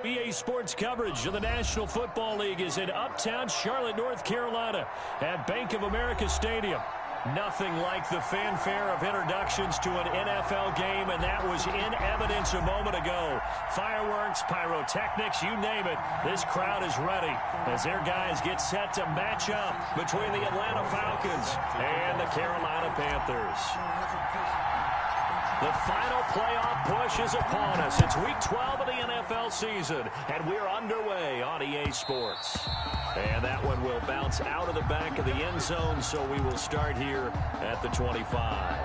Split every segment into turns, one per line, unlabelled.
EA Sports coverage of the National Football League is in uptown Charlotte, North Carolina at Bank of America Stadium. Nothing like the fanfare of introductions to an NFL game, and that was in evidence a moment ago. Fireworks, pyrotechnics, you name it. This crowd is ready as their guys get set to match up between the Atlanta Falcons and the Carolina Panthers. The final playoff push is upon us. It's Week 12 of the NFL season, and we're underway on EA Sports. And that one will bounce out of the back of the end zone, so we will start here at the 25.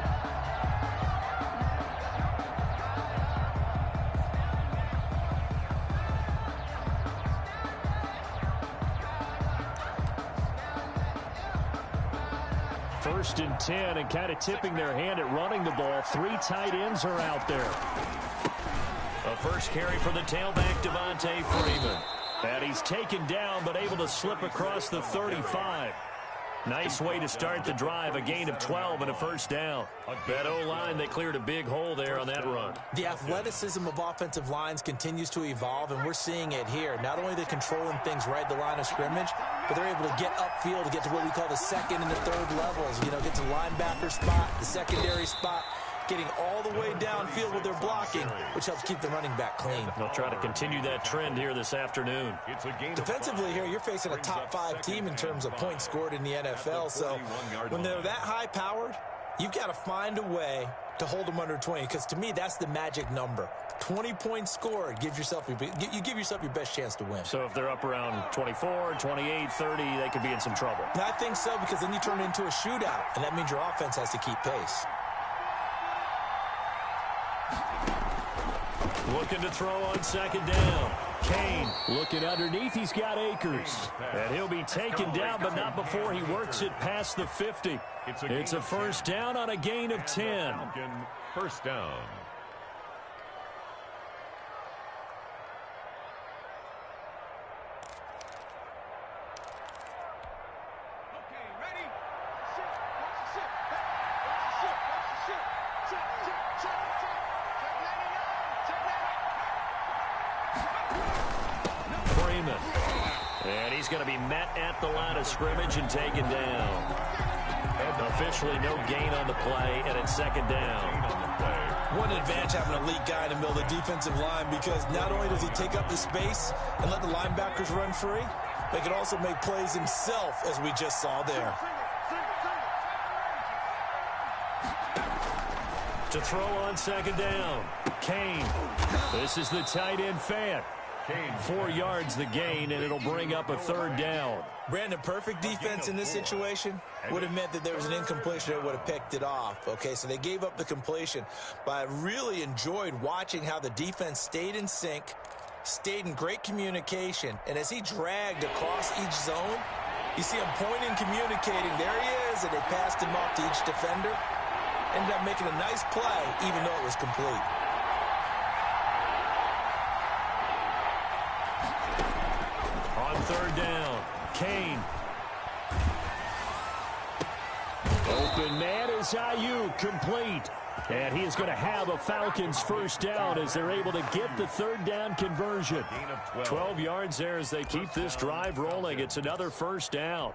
First and 10, and kind of tipping their hand at running the ball. 3 tight ends are out there. A first carry for the tailback, Devontae Freeman. And he's taken down, but able to slip across the 35. Nice way to start the drive, a gain of 12 and a first down. That O-line, they cleared a big hole there on that run.
The athleticism of offensive lines continues to evolve, and we're seeing it here. Not only are they controlling things right at the line of scrimmage, but they're able to get upfield to get to what we call the second and the third levels. You know, get to the linebacker spot, the secondary spot, getting all the way downfield with their blocking, which helps keep the running back clean.
They'll try to continue that trend here this afternoon.
Defensively here, you're facing a top-5 team in terms of points scored in the NFL, so when they're that high-powered, you've got to find a way to hold them under 20, because to me, that's the magic number. 20 points scored, you give yourself your best chance to win.
So if they're up around 24, 28, 30, they could be in some trouble.
I think so, because then you turn it into a shootout, and that means your offense has to keep pace.
Looking to throw on second down. Kane looking underneath. He's got Akers. And he'll be taken down, but not before he works it past the 50. It's a first down on a gain of 10.
First down.
And he's going to be met at the line of scrimmage and taken down. Officially no gain on the play, and it's second down.
What an advantage having an elite guy in the middle of the defensive line, because not only does he take up the space and let the linebackers run free, but he can also make plays himself, as we just saw there.
To throw on second down, Kane. This is the tight end Fant. 4 yards the gain, and it'll bring up a third down.
Brandon, perfect defense in this situation would have meant that there was an incompletion that would have picked it off. Okay, so they gave up the completion, but I really enjoyed watching how the defense stayed in sync, stayed in great communication, and as he dragged across each zone, you see him pointing, communicating. There he is, and they passed him off to each defender. Ended up making a nice play, even though it was complete.
Third down, Kane. Open man is Ayuk, complete. And he is going to have a Falcons first down as they're able to get the third down conversion. 12 yards there as they keep this drive rolling. It's another first down.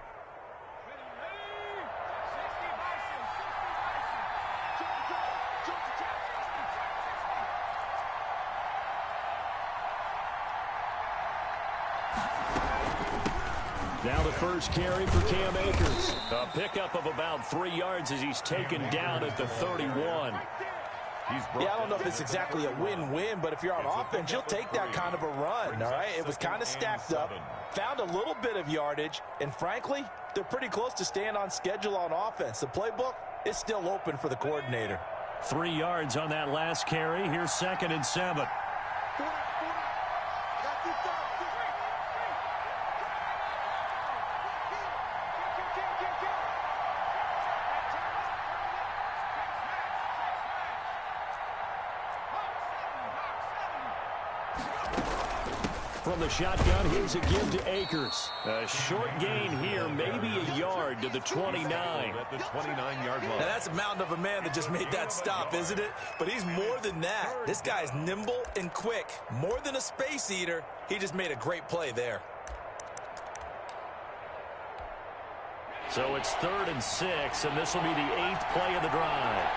Now the first carry for Cam Akers. A pickup of about 3 yards as he's taken down at the 31.
Yeah, I don't know if it's exactly a win-win, but if you're on offense, you'll take that kind of a run, all right? It was kind of stacked up, found a little bit of yardage, and frankly, they're pretty close to staying on schedule on offense. The playbook is still open for the coordinator.
3 yards on that last carry. Here's 2nd and 7. From the shotgun, here's a give to Akers. A short gain here, maybe a yard to the 29.
At the 29-yard line.
Now that's a mountain of a man that just made that stop, isn't it? But he's more than that. This guy's nimble and quick. More than a space eater. He just made a great play there.
So it's 3rd and 6, and this will be the 8th play of the drive.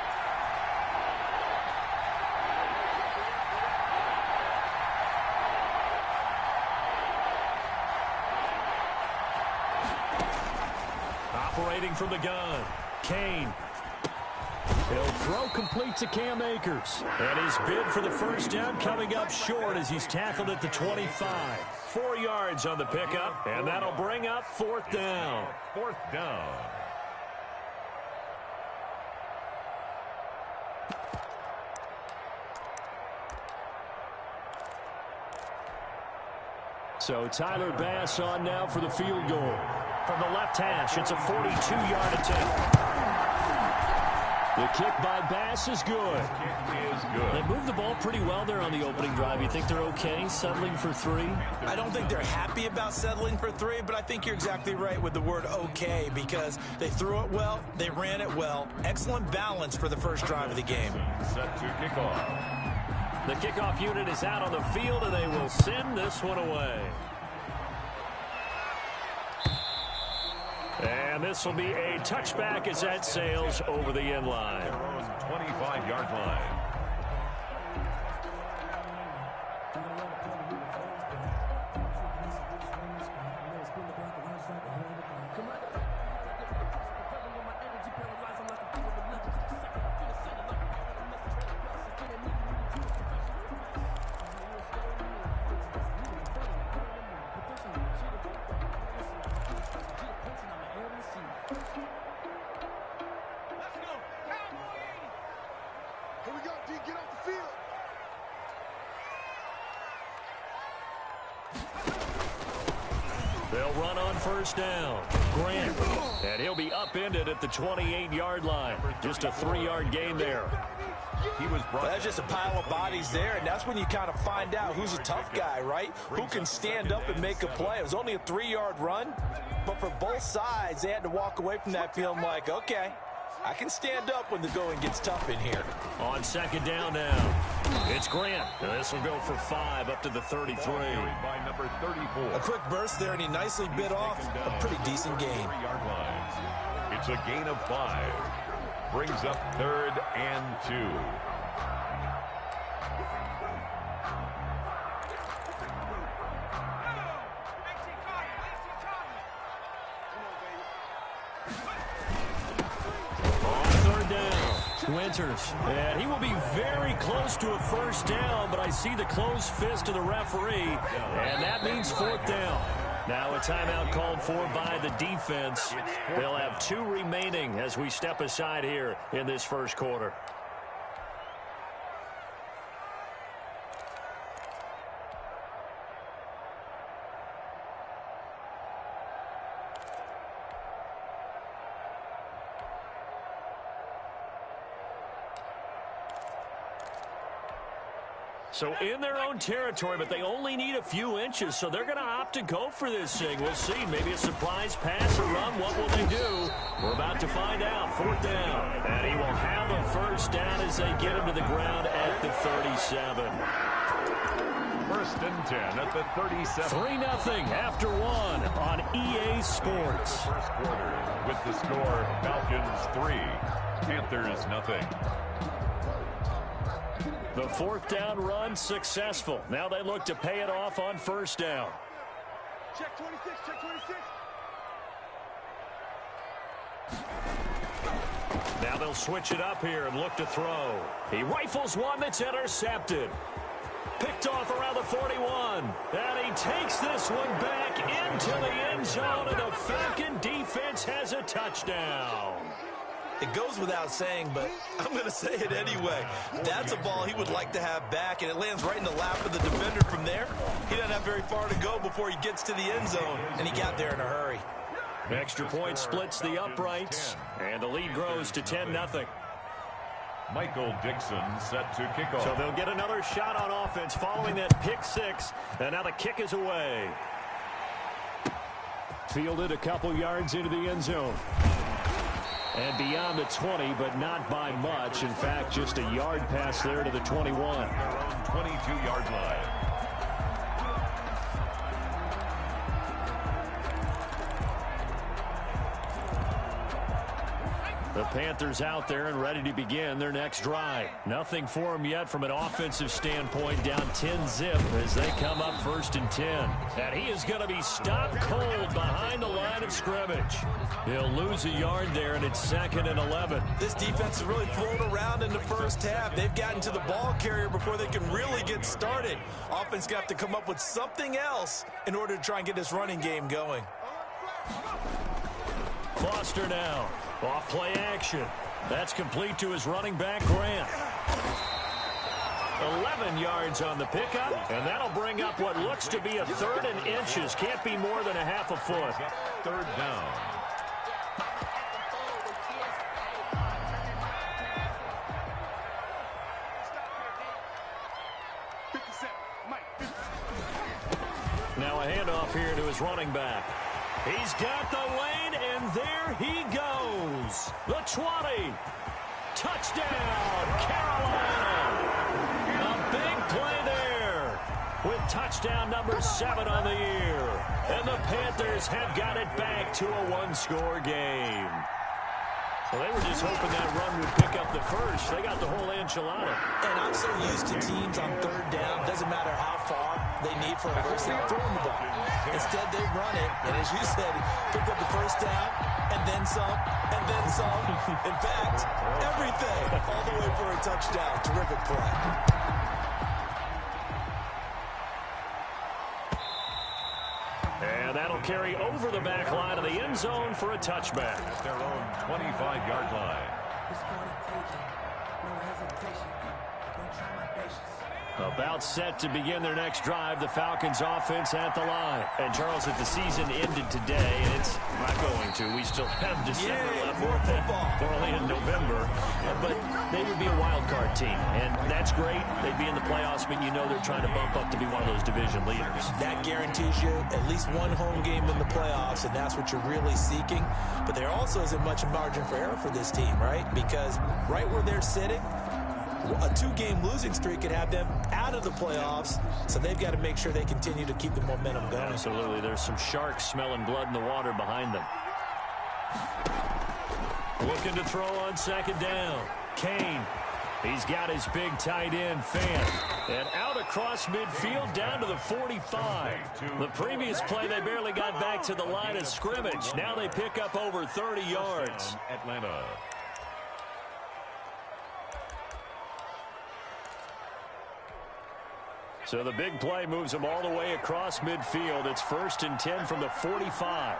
Operating from the gun, Kane. He'll throw complete to Cam Akers. And his bid for the first down coming up short as he's tackled at the 25. 4 yards on the pickup, and that'll bring up 4th down.
4th down.
So Tyler Bass on now for the field goal. From the left hash, it's a 42-yard attempt. The kick by Bass is good. They moved the ball pretty well there on the opening drive. You think they're okay settling for 3?
I don't think they're happy about settling for 3, but I think you're exactly right with the word okay, because they threw it well, they ran it well. Excellent balance for the first drive of the game.
Set to kickoff.
The kickoff unit is out on the field, and they will send this one away. And this will be a touchback as that sails over the end line.
Their own 25-yard line.
They'll run on first down. Grant. And he'll be upended at the 28-yard line. Just a 3-yard gain there.
He was brought.
That's just a pile of bodies there, and that's when you kind of find out who's a tough guy, right? Who can stand up and make a play. It was only a 3-yard run, but for both sides, they had to walk away from that feeling like, okay, I can stand up when the going gets tough in here.
On second down now, it's Grant. This will go for 5 up to the 33.
By number 34.
A quick burst there, and he nicely bit off a pretty decent gain.
3-yard lines. It's a gain of 5. Brings up 3rd and 2.
Winters, and he will be very close to a first down, but I see the closed fist of the referee, and that means 4th down. Now a timeout called for by the defense. They'll have 2 remaining as we step aside here in this first quarter. So in their own territory, but they only need a few inches, so they're going to opt to go for this thing. We'll see. Maybe a surprise pass or run. What will they do? We're about to find out. 4th down. And he will have a first down as they get him to the ground at the 37.
1st and 10 at the 37.
3-0 after 1 on EA Sports.
First quarter with the score Falcons 3, Panthers 0.
The 4th down run successful. Now they look to pay it off on first down.
Check 26, check 26.
Now they'll switch it up here and look to throw. He rifles one that's intercepted. Picked off around the 41. And he takes this one back into the end zone, and the Falcon defense has a touchdown.
It goes without saying, but I'm going to say it anyway. That's a ball he would like to have back, and it lands right in the lap of the defender from there. He doesn't have very far to go before he gets to the end zone, and he got there in a hurry.
Extra point splits the uprights, and the lead grows to 10-0.
Michael Dixon set to kick off.
So they'll get another shot on offense following that pick 6, and now the kick is away. Fielded a couple yards into the end zone. And beyond the 20, but not by much. In fact, just a yard pass there to the 21.
Their own 22-yard line.
The Panthers out there and ready to begin their next drive. Nothing for them yet from an offensive standpoint, down 10-zip as they come up 1st and 10. And he is going to be stopped cold behind the line of scrimmage. He'll lose a yard there, and it's 2nd and 11.
This defense is really flown around in the first half. They've gotten to the ball carrier before they can really get started. Offense got to come up with something else in order to try and get this running game going.
Foster now. Off play action. That's complete to his running back, Grant. 11 yards on the pickup, and that'll bring up what looks to be a 3rd and inches. Can't be more than a half a foot.
3rd down.
Now a handoff here to his running back. He's got the lane, and there he goes. The 20. Touchdown, Carolina. A big play there with touchdown number 7 on the year. And the Panthers have got it back to a 1-score game. Well, they were just hoping that run would pick up the first. They got the whole enchilada.
And I'm so used to teams on 3rd down. Doesn't matter how far they need for a first down, throwing the ball. Instead, they run it, and as you said, pick up the first down, and then some, and then some. In fact, everything, all the way for a touchdown. Terrific play.
And that'll carry over the back line of the end zone for a touchback.
At their own 25-yard line.
About set to begin their next drive, the Falcons offense at the line. And Charles, if the season ended today, and it's not going to, we still have December left.
More football.
We're only in November, but they would be a wild card team, and that's great. They'd be in the playoffs, but you know they're trying to bump up to be one of those division leaders. That
guarantees you at least one home game in the playoffs, and that's what you're really seeking. But there also isn't much margin for error for this team, right? Because right where they're sitting, a 2-game losing streak could have them out of the playoffs, so they've got to make sure they continue to keep the momentum going.
Absolutely. There's some sharks smelling blood in the water behind them. Looking to throw on 2nd down. Kane. He's got his big tight end, Fan. And out across midfield down to the 45. The previous play, they barely got back to the line of scrimmage. Now they pick up over 30 yards.
Atlanta.
So the big play moves them all the way across midfield. It's 1st and 10 from the 45.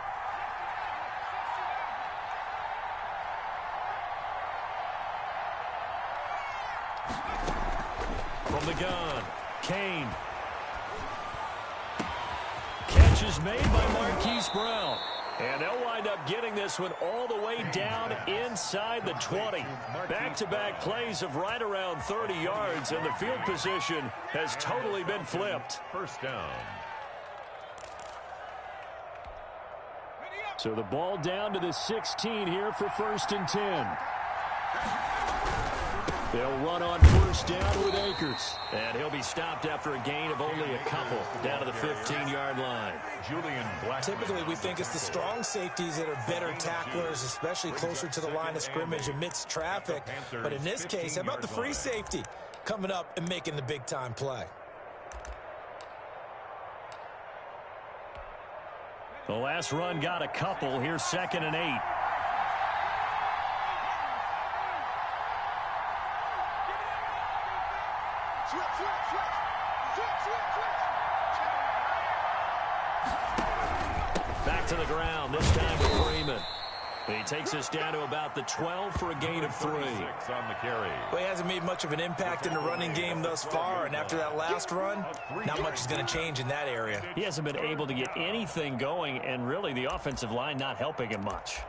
From the gun, Kane. Catch is made by Marquise Brown. And they'll wind up getting this one all the way down inside the 20. Back-to-back plays of right around 30 yards, and the field position has totally been flipped.
1st down.
So the ball down to the 16 here for 1st and 10. They'll run on 1st down with Akers. And he'll be stopped after a gain of only a couple down to the 15-yard line.
Julian Black.
Typically, we think it's the strong safeties that are better tacklers, especially closer to the line of scrimmage amidst traffic. But in this case, how about the free safety coming up and making the big-time play?
The last run got a couple. Here's 2nd and 8. Back to the ground, this time with Freeman. He takes us down to about the 12 for a gain of 3.
On the carry.
Well, he hasn't made much of an impact in the running game thus far, and after that last run, not much is going to change in that area.
He hasn't been able to get anything going, and really the offensive line not helping him much.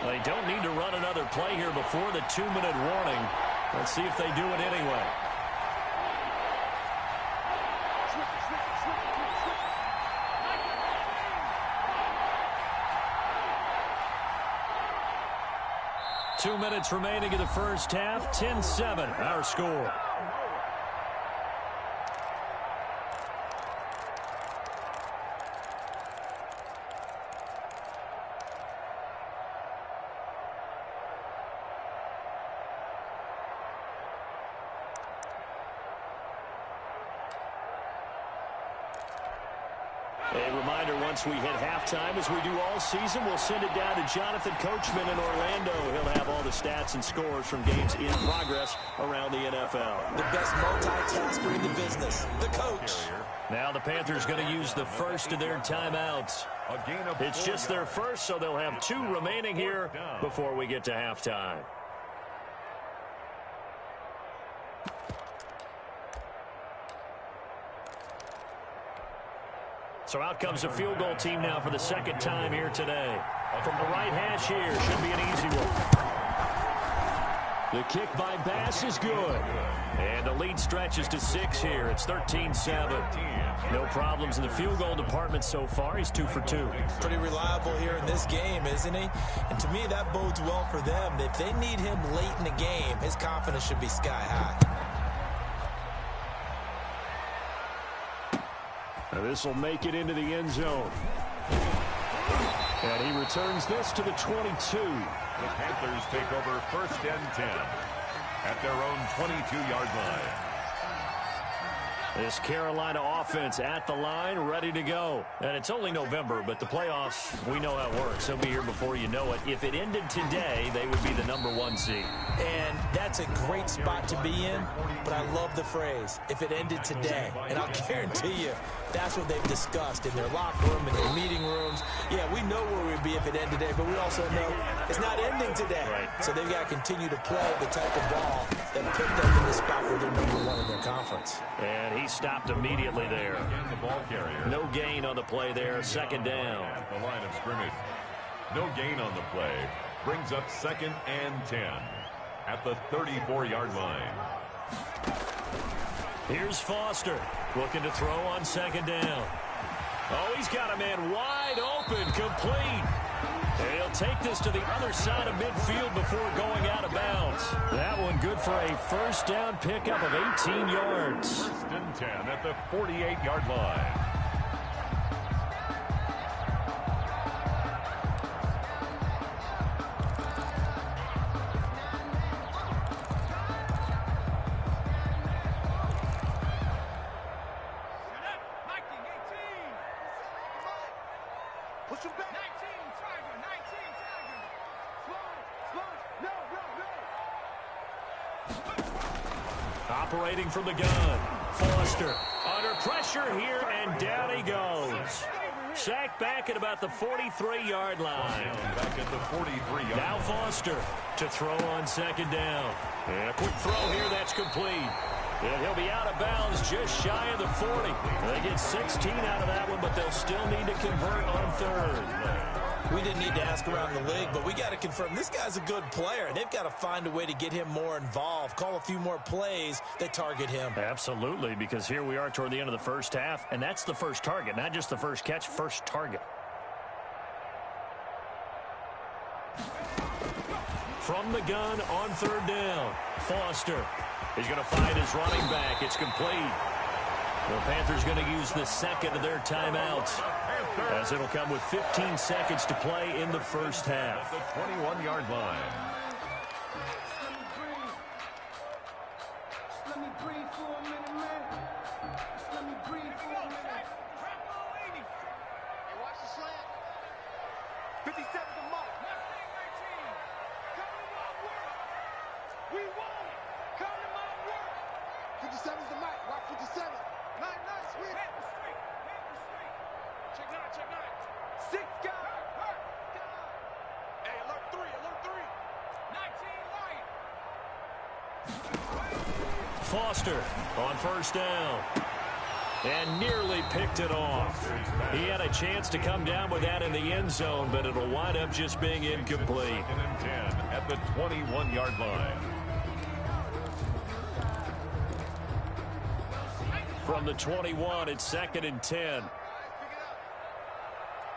They don't need to run another play here before the 2-minute warning. Let's see if they do it anyway. Two minutes remaining in the first half. 10-7, our score. A reminder, once we hit halftime, as we do all season, we'll send it down to Jonathan Coachman in Orlando. He'll have all the stats and scores from games in progress around the NFL.
The best multitasker in the business, the coach.
Now the Panthers going to use the first of their timeouts. It's just their first, so they'll have 2 remaining here before we get to halftime. So out comes the field goal team now for the second time here today. From the right hash here, should be an easy one. The kick by Bass is good. And the lead stretches to 6 here. It's 13-7. No problems in the field goal department so far. He's 2 for 2.
Pretty reliable here in this game, isn't he? And to me, that bodes well for them. If they need him late in the game, his confidence should be sky high.
This will make it into the end zone. And he returns this to the 22.
The Panthers take over 1st and 10 at their own 22-yard line.
This Carolina offense at the line, ready to go. And it's only November, but the playoffs, we know how it works. They'll be here before you know it. If it ended today, they would be the #1 seed.
And that's a great spot to be in, but I love the phrase, if it ended today. And I'll guarantee you, that's what they've discussed in their locker room, in their meeting rooms. Yeah, we know where we'd be if it ended today, but we also know it's not ending today.
Right.
So they've got to continue to play the type of ball that put them in the spot where they're #1 in their conference.
And he stopped immediately there.
The ball carrier.
No gain on the play there. 2nd down.
At the line of scrimmage. No gain on the play. Brings up 2nd and 10 at the 34-yard line.
Here's Foster looking to throw on 2nd down. Oh, he's got a man wide open, complete. And he'll take this to the other side of midfield before going out of bounds. That one good for a 1st down pickup of 18 yards.
1st and 10 at the 48-yard line.
Push him back. 19, Tiger. 19, Tiger. Slide. No.
Operating from the gun. Foster under pressure here, and down he goes. Sacked back at about the 43-yard line.
Back at the 43-yard.
Now Foster to throw on 2nd down. And a quick throw here, that's complete. And he'll be out of bounds just shy of the 40. They get 16 out of that one, but they'll still need to convert on 3rd.
We didn't need to ask around the league, but we got to confirm this guy's a good player. They've got to find a way to get him more involved, call a few more plays that target him.
Absolutely, because here we are toward the end of the 1st half, and that's the first target, not just the first catch, first target. From the gun on 3rd down, Foster. He's going to find his running back. It's complete. The Panthers going to use the 2nd of their timeouts, as it'll come with 15 seconds to play in the 1st half.
The 21-yard line.
Let me breathe for a minute, man. Let me breathe for a minute. Hey, watch the slant. 57 to mark. 19. Come to my work. We want it. Come to my work. 57 is the mic. Watch 57. 9, sweet. Hit the street. Check 9. 6 guys. Hurt. Hey, alert 3. 19 light.
Foster on 1st down. And nearly picked it off. He had a chance to come down with that in the end zone, but it'll wind up just being incomplete.
2nd and 10 at the 21-yard line.
From the 21, it's 2nd and 10.
Pick it up.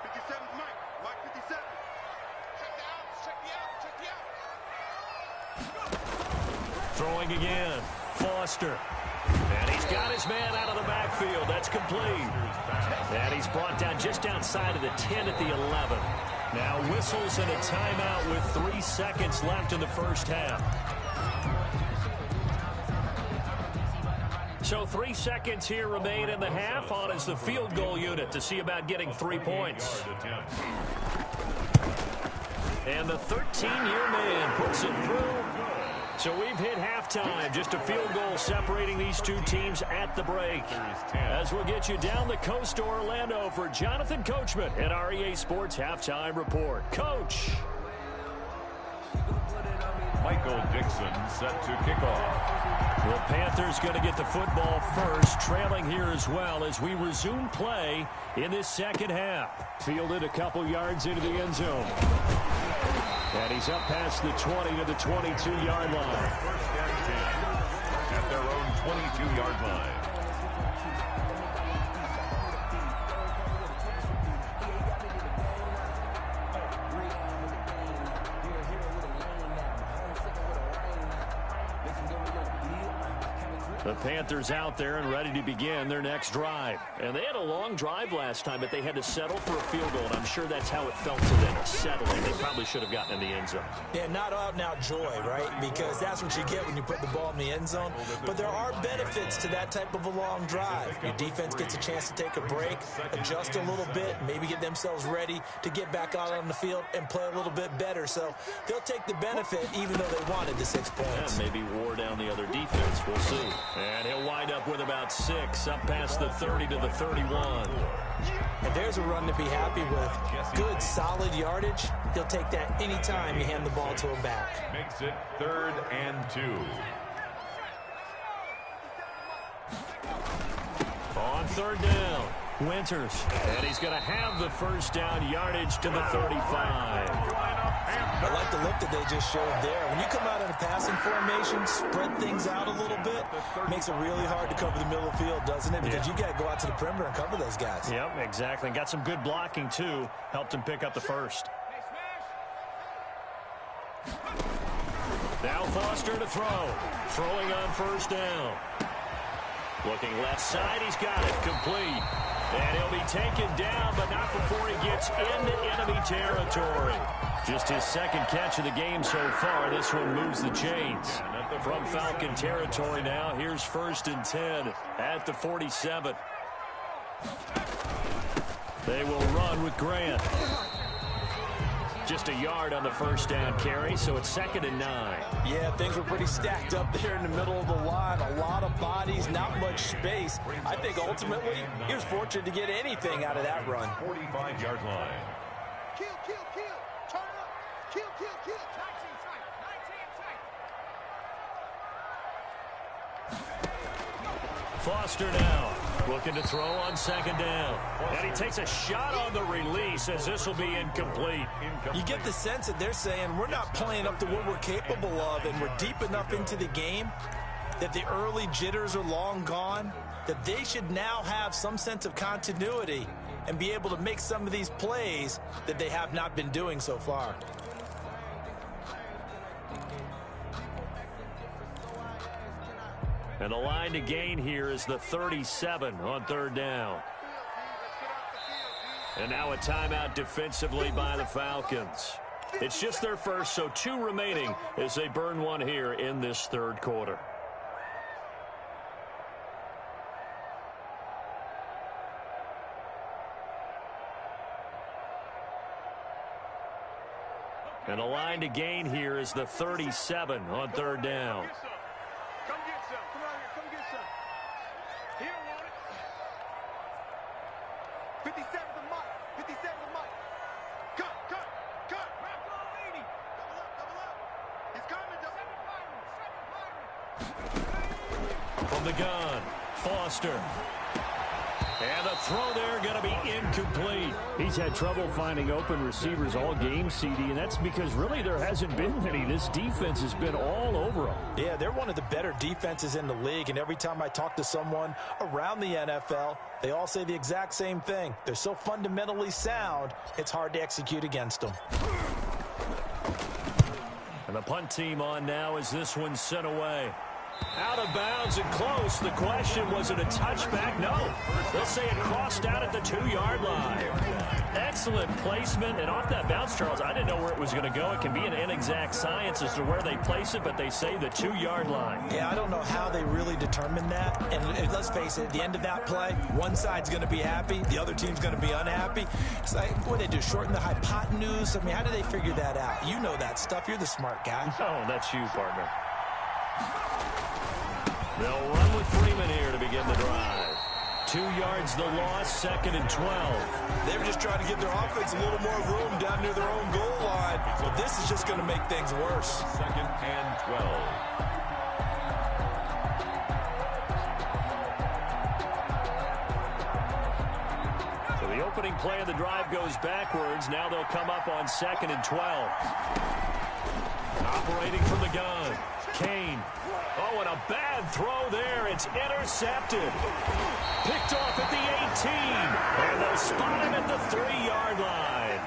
57's Mike. Mike 57. Check the outs.
Throwing again. Foster. And he's got his man out of the backfield. That's complete. And he's brought down just outside of the 10 at the 11. Now whistles and a timeout with 3 seconds left in the 1st half. So 3 seconds here remain in the half. On is the field goal unit to see about getting 3 points. And the 13-year man puts it through. So we've hit halftime. Just a field goal separating these two teams at the break. As we'll get you down the coast to Orlando for Jonathan Coachman at our EA Sports Halftime Report. Coach.
Michael Dixon set to kick off.
The Panthers going to get the football first, trailing here as well as we resume play in this second half. Fielded a couple yards into the end zone. And he's up past the 20 to the 22-yard line.
First and 10 at their own 22-yard line.
The Panthers out there and ready to begin their next drive. And they had a long drive last time, but they had to settle for a field goal. And I'm sure that's how it felt to them, settling. They probably should have gotten in the end zone.
Yeah, not out-and-out joy, right? Because that's what you get when you put the ball in the end zone. But there are benefits to that type of a long drive. Your defense gets a chance to take a break, adjust a little bit, maybe get themselves ready to get back out on the field and play a little bit better. So they'll take the benefit even though they wanted the 6 points.
Yeah, maybe wore down the other defense. We'll see. And he'll wind up with about 6, up past the 30 to the 31.
And there's a run to be happy with. Good, solid yardage. He'll take that anytime you hand the ball to him back.
Makes it 3rd and 2.
On 3rd down, Winters. And he's going to have the first down yardage to the 35.
I like the look that they just showed there. When you come out in a passing formation, spread things out a little bit, makes it really hard to cover the middle of the field, doesn't it? Because you got to go out to the perimeter and cover those guys.
Yep, exactly. Got some good blocking, too. Helped him pick up the first. Now Foster to throw. Throwing on 1st down. Looking left side, he's got it. Complete. And he'll be taken down, but not before he gets into enemy territory. Just his 2nd catch of the game so far. This one moves the chains. From Falcon territory now, here's 1st and 10 at the 47. They will run with Grant. Just a yard on the 1st down carry, so it's 2nd and 9.
Yeah, things were pretty stacked up there in the middle of the line. A lot of bodies, not much space. I think ultimately he was fortunate to get anything out of that run.
45-yard line.
Kill, kill, kill. Turn up. Kill, kill, kill. 19 tight.
Foster now. Looking to throw on 2nd down. And he takes a shot on the release as this will be incomplete.
You get the sense that they're saying we're not playing up to what we're capable of, and we're deep enough into the game that the early jitters are long gone, that they should now have some sense of continuity and be able to make some of these plays that they have not been doing so far.
And the line to gain here is the 37 on 3rd down. And now a timeout defensively by the Falcons. It's just their first, so 2 remaining as they burn one here in this 3rd quarter. And the line to gain here is the 37 on 3rd down.
Come get some. Come out here. Come get some. Here, want it. 57 the mic. 57 the mic. Cut, cut, cut. Rap on 80. Double up, double up. It's coming. Double.
From the gun, Foster. And the throw there going to be incomplete. He's had trouble finding open receivers all game, CD, and that's because really there hasn't been many. This defense has been all over them.
Yeah, they're one of the better defenses in the league, and every time I talk to someone around the NFL, they all say the exact same thing. They're so fundamentally sound, it's hard to execute against them.
And the punt team on now as this one's sent away. Out of bounds and close. The question, was it a touchback? No. They'll say it crossed out at the 2-yard line. Excellent placement. And off that bounce, Charles, I didn't know where it was going to go. It can be an inexact science as to where they place it, but they say the 2-yard line.
Yeah, I don't know how they really determine that. And let's face it, at the end of that play, one side's going to be happy, the other team's going to be unhappy. It's like, what do they do, shorten the hypotenuse? I mean, how do they figure that out? You know that stuff. You're the smart guy.
Oh, that's you, partner. They'll run with Freeman here to begin the drive. 2 yards the loss, 2nd and 12.
They were just trying to give their offense a little more room down near their own goal line. But this is just going to make things worse.
2nd and 12.
So the opening play of the drive goes backwards. Now they'll come up on 2nd and 12. Operating from the gun. Kane. Oh, and a bad throw there. It's intercepted. Picked off at the 18. And they'll spot him at the 3-yard line.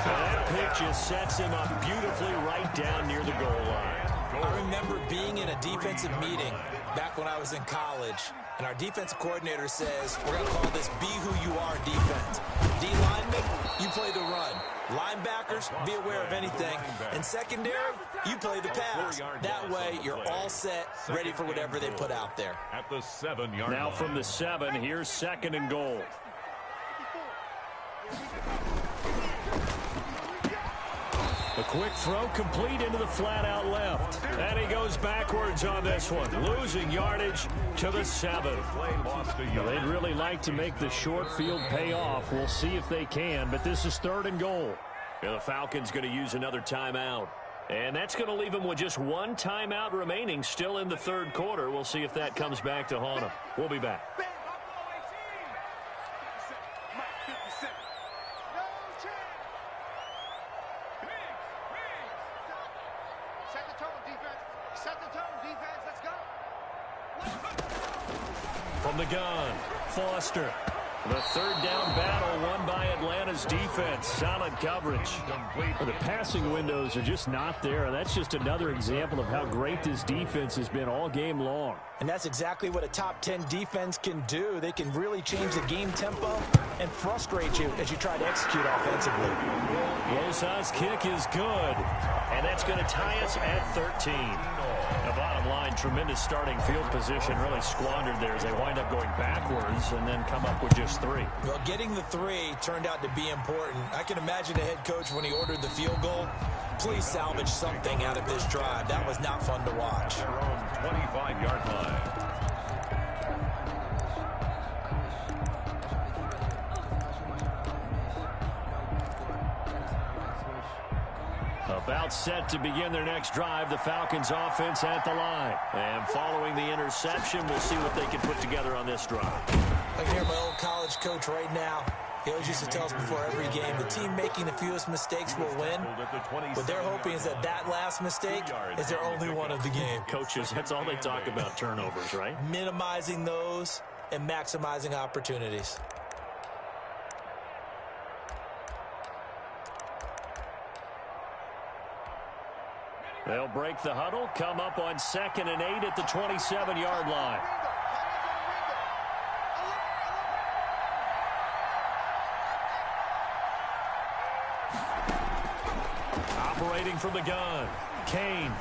And that pick just sets him up beautifully right down near the goal line.
I remember being in a defensive meeting back when I was in college, and our defensive coordinator says, we're going to call this Be Who You Are defense. D linemen, you play the run. Linebackers, be aware of anything. And secondary, you play the pass. That way, you're all set, ready for whatever they put out there.
At the 7-yard line.
Now from the 7, here's 2nd and goal. A quick throw complete into the flat-out left. And he goes backwards on this one, losing yardage to the 7. Now, they'd really like to make the short field pay off. We'll see if they can, but this is 3rd and goal. And the Falcons going to use another timeout. And that's going to leave them with just 1 timeout remaining still in the 3rd quarter. We'll see if that comes back to haunt them. We'll be back. From the gun, Foster. The 3rd down battle won by Atlanta's defense. Solid coverage. The passing windows are just not there. That's just another example of how great this defense has been all game long.
And that's exactly what a top 10 defense can do. They can really change the game tempo and frustrate you as you try to execute offensively.
Lozada's kick is good. And that's going to tie us at 13. The bottom line, tremendous starting field position, really squandered there as they wind up going backwards and then come up with just 3.
Well, getting the 3 turned out to be important. I can imagine the head coach when he ordered the field goal. Please salvage something out of this drive. That was not fun to watch.
Their own 25-yard line.
About set to begin their next drive, the Falcons offense at the line. And following the interception, we'll see what they can put together on this drive.
I can hear my old college coach right now. He always used to tell us before every game, the team making the fewest mistakes will win. What they're hoping is that that last mistake is their only one of the game.
Coaches, that's all they talk about, turnovers, right?
Minimizing those and maximizing opportunities.
They'll break the huddle, come up on 2nd and 8 at the 27-yard line. Operating from the gun, Kane.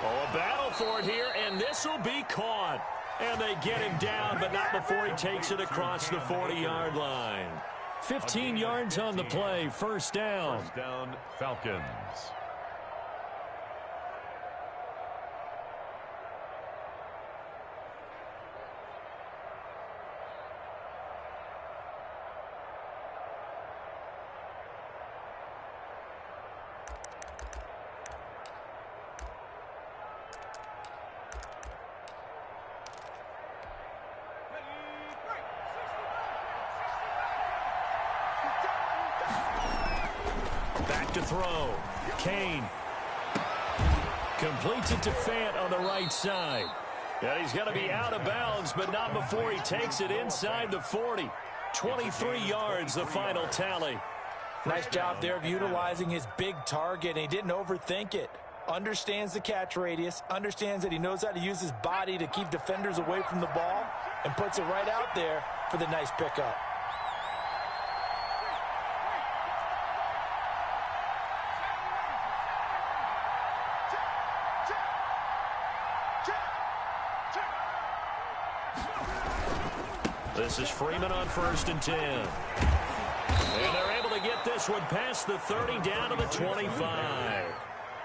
Oh, a battle for it here, and this will be caught. And they get him down, but not before he takes it across the 40-yard line. 15 yards on the play, 1st down.
1st down, Falcons.
Back to throw. Kane. Completes it to Fant on the right side. And he's going to be out of bounds, but not before he takes it inside the 40. 23 yards, the final tally.
Nice job there of utilizing his big target, and he didn't overthink it. understands the catch radius, understands that he knows how to use his body to keep defenders away from the ball, and puts it right out there for the nice pickup.
This is Freeman on 1st and 10. And they're able to get this one past the 30 down to the 25.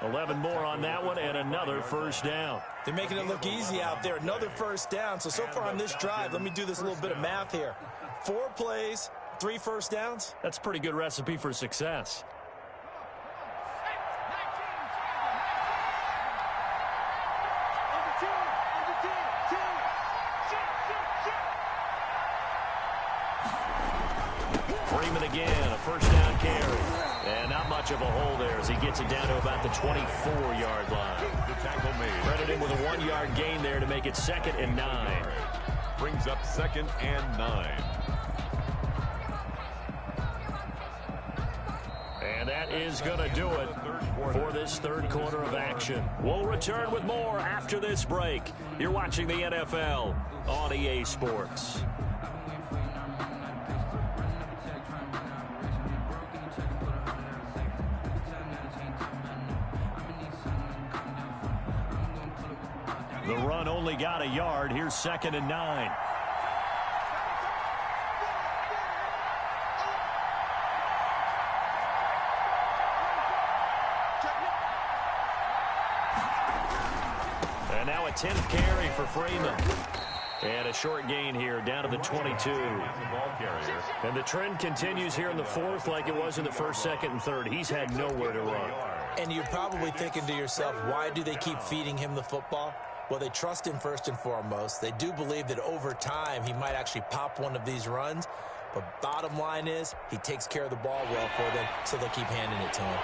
11 more on that one and another first down.
They're making it look easy out there. Another first down. So far on this drive, let me do this little bit of math here. 4 plays, 3 first downs.
That's a pretty good recipe for success. Freeman again, a first down carry. And not much of a hole there as he gets it down to about the 24-yard line.
The tackle made.
Credit him with a 1-yard gain there to make it 2nd and 9.
Brings up 2nd and 9.
And that is going to do it for this third quarter of action. We'll return with more after this break. You're watching the NFL on EA Sports. The run only got a yard. Here's 2nd and 9. And now a 10th carry for Freeman. And a short gain here down to the 22. And the trend continues here in the 4th like it was in the 1st, 2nd, and 3rd. He's had nowhere to run.
And you're probably thinking to yourself, why do they keep feeding him the football? Well, they trust him first and foremost. They do believe that over time he might actually pop one of these runs. But bottom line is he takes care of the ball well for them, so they keep handing it to him.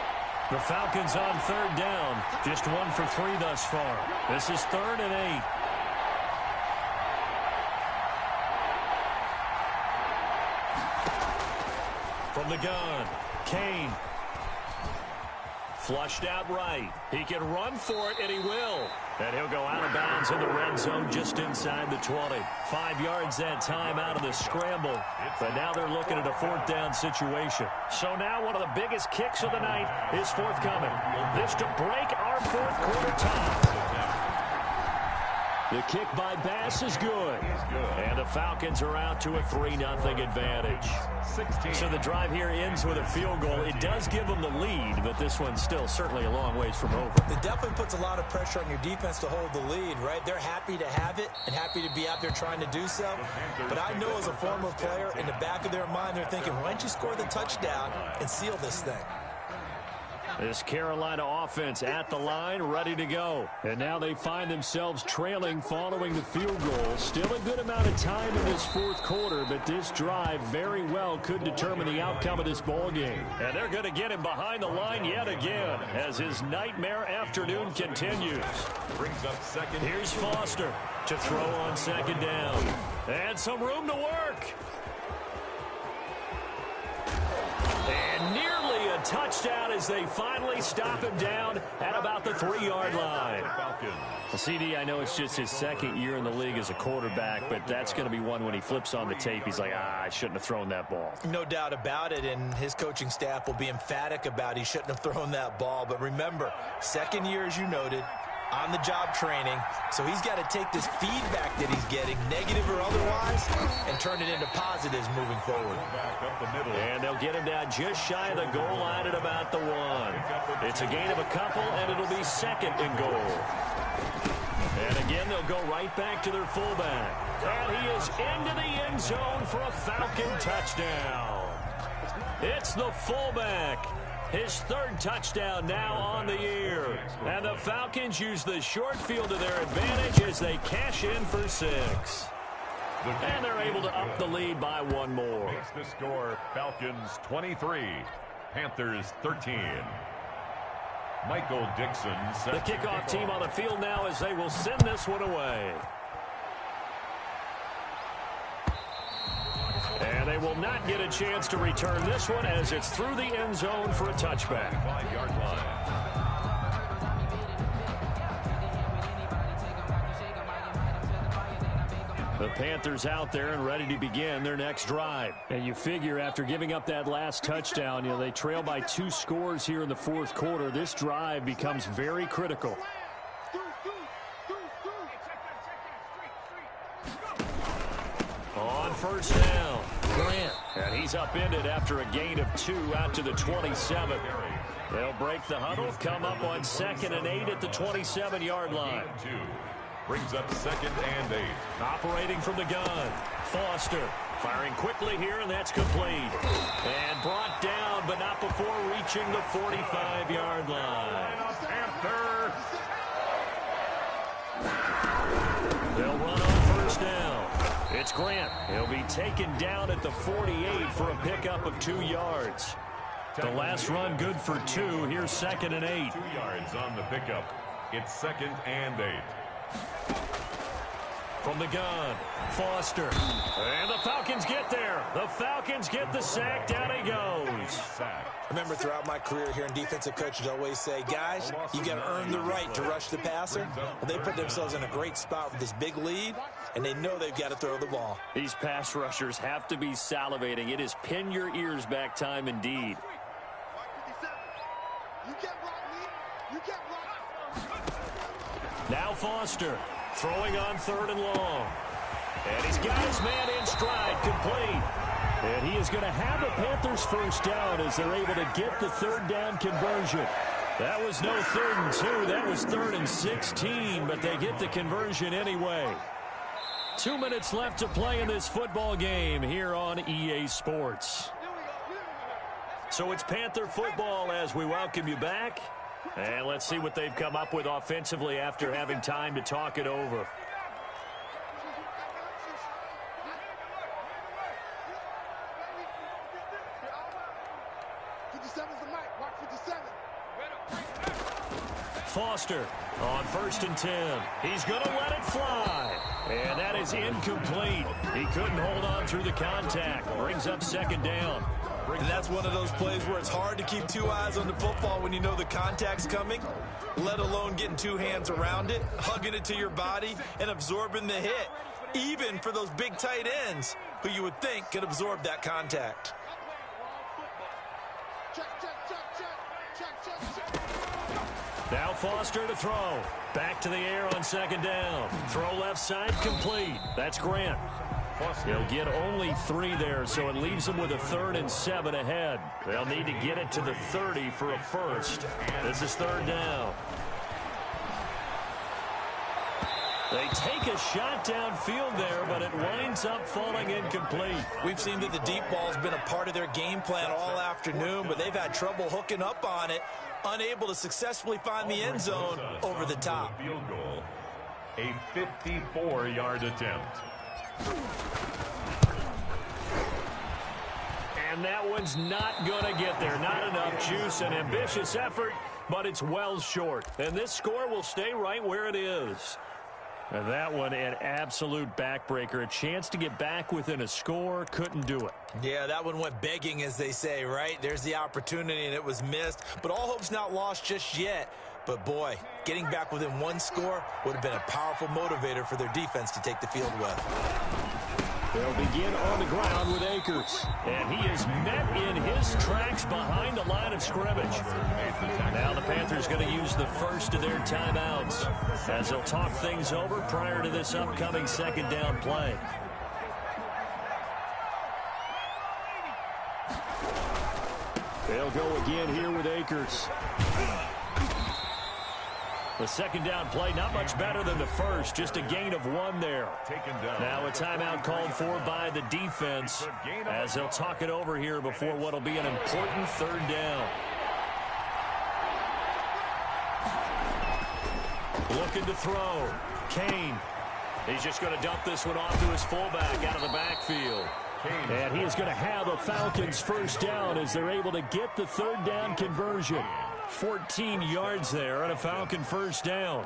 The Falcons on 3rd down. Just 1 for 3 thus far. This is 3rd and 8. From the gun, Kane. Flushed out right. He can run for it, and he will. And he'll go out of bounds in the red zone just inside the 20. 5 yards that time out of the scramble. But now they're looking at a 4th down situation. So now one of the biggest kicks of the night is forthcoming. This to break our 4th quarter tie. The kick by Bass is good. And the Falcons are out to a 3-0 advantage.
16.
So the drive here ends with a field goal. It does give them the lead, but this one's still certainly a long ways from over.
It definitely puts a lot of pressure on your defense to hold the lead, right? They're happy to have it and happy to be out there trying to do so. But I know as a former player, in the back of their mind, they're thinking, why don't you score the touchdown and seal this thing?
This Carolina offense at the line, ready to go. And now they find themselves trailing following the field goal. Still a good amount of time in this 4th quarter, but this drive very well could determine the outcome of this ball game. And they're going to get him behind the line yet again as his nightmare afternoon continues.
Brings up 2nd.
Here's Foster to throw on 2nd down. And some room to work. And nearly a touchdown as they finally stop him down at about the 3-yard line. Well, CD, I know it's just his 2nd year in the league as a quarterback, but that's going to be one when he flips on the tape. He's like, I shouldn't have thrown that ball.
No doubt about it, and his coaching staff will be emphatic about he shouldn't have thrown that ball. But remember, 2nd year, as you noted, on-the-job training, so he's got to take this feedback that he's getting, negative or otherwise, and turn it into positives moving forward.
And they'll get him down just shy of the goal line at about the 1. It's a gain of a couple, and it'll be 2nd and goal. And again, they'll go right back to their fullback. And he is into the end zone for a Falcon touchdown. It's the fullback. His 3rd touchdown now on the year. And the Falcons use the short field to their advantage as they cash in for 6. And they're able to up the lead by 1 more.
Makes the score Falcons 23, Panthers 13. Michael Dixon
The kickoff team on the field now as they will send this one away. And they will not get a chance to return this one as it's through the end zone for a touchback.
5-yard line.
Panthers out there and ready to begin their next drive. And you figure after giving up that last touchdown, they trail by 2 scores here in the fourth quarter. This drive becomes very critical. On first down, Grant. And he's upended after a gain of 2 out to the 27. They'll break the huddle, come up on 2nd and 8 at the 27-yard line.
Brings up 2nd and 8.
Operating from the gun, Foster. Firing quickly here, and that's complete. And brought down, but not before reaching the 45-yard line.
Panther.
They'll run on first down. It's Grant. He'll be taken down at the 48 for a pickup of 2 yards. The last run good for 2. Here's 2nd and 8.
2 yards on the pickup. It's 2nd and 8.
From the gun, Foster. And the Falcons get there. The Falcons get the sack. Down he goes.
Remember, throughout my career here in defensive coaches always say, guys, you got to earn the right to rush the passer. Well, they put themselves in a great spot with this big lead, and they know they've got to throw the ball.
These pass rushers have to be salivating. It is pin your ears back time indeed. Now Foster throwing on 3rd and long. And he's got his man in stride, complete. And he is going to have a Panthers first down as they're able to get the 3rd down conversion. That was no 3rd and 2. That was 3rd and 16, but they get the conversion anyway. 2 minutes left to play in this football game here on EA Sports. So it's Panther football as we welcome you back. And let's see what they've come up with offensively after having time to talk it over. Foster on 1st and 10. He's going to let it fly. And that is incomplete. He couldn't hold on through the contact. Brings up 2nd down.
And that's one of those plays where it's hard to keep 2 eyes on the football when you know the contact's coming, let alone getting 2 hands around it, hugging it to your body, and absorbing the hit, even for those big tight ends who you would think could absorb that contact.
Now Foster to throw. Back to the air on 2nd down. Throw left side complete. That's Grant. He'll get only 3 there, so it leaves them with a 3rd and 7 ahead. They'll need to get it to the 30 for a first. This is 3rd down. They take a shot downfield there, but it winds up falling incomplete.
We've seen that the deep ball's been a part of their game plan all afternoon, but they've had trouble hooking up on it, unable to successfully find the end zone over the top.
Field goal, a 54-yard attempt.
And that one's not going to get there. Not enough juice. An ambitious effort, but it's well short. And this score will stay right where it is. And that one, an absolute backbreaker. A chance to get back within a score. Couldn't do it.
Yeah, that one went begging, as they say, right? There's the opportunity, and it was missed. But all hope's not lost just yet. But, boy, getting back within 1 score would have been a powerful motivator for their defense to take the field with.
They'll begin on the ground with Akers. And he is met in his tracks behind the line of scrimmage. Now the Panthers going to use the first of their timeouts as they'll talk things over prior to this upcoming 2nd down play. They'll go again here with Akers. The 2nd down play, not much better than the first. Just a gain of 1 there. Now a timeout called for by the defense as they'll talk it over here before what will be an important 3rd down. Looking to throw. Kane. He's just going to dump this one off to his fullback out of the backfield. And he is going to have a Falcons first down as they're able to get the 3rd down conversion. 14 yards there on a Falcon first down.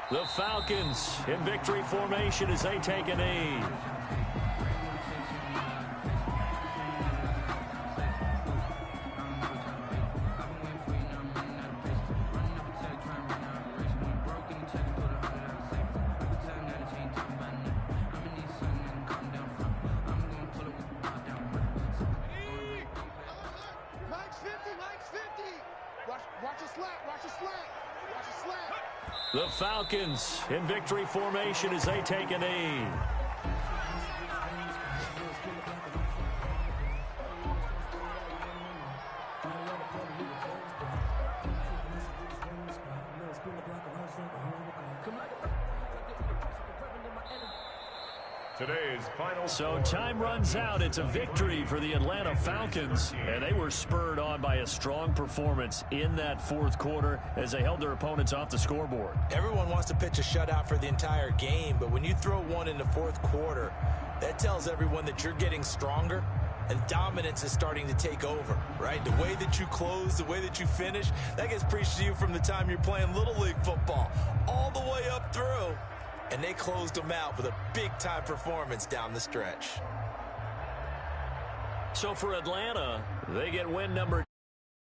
The Falcons in victory formation as they take a knee. The Falcons in victory formation as they take a knee.
Today's final.
So time runs out. It's a victory for the Atlanta Falcons, and they were spurred on by a strong performance in that fourth quarter as they held their opponents off the scoreboard.
Everyone wants to pitch a shutout for the entire game, but when you throw one in the fourth quarter, that tells everyone that you're getting stronger and dominance is starting to take over, right? The way that you close, the way that you finish, that gets preached to you from the time you're playing Little League football all the way up through. And they closed them out with a big-time performance down the stretch.
So for Atlanta, they get win number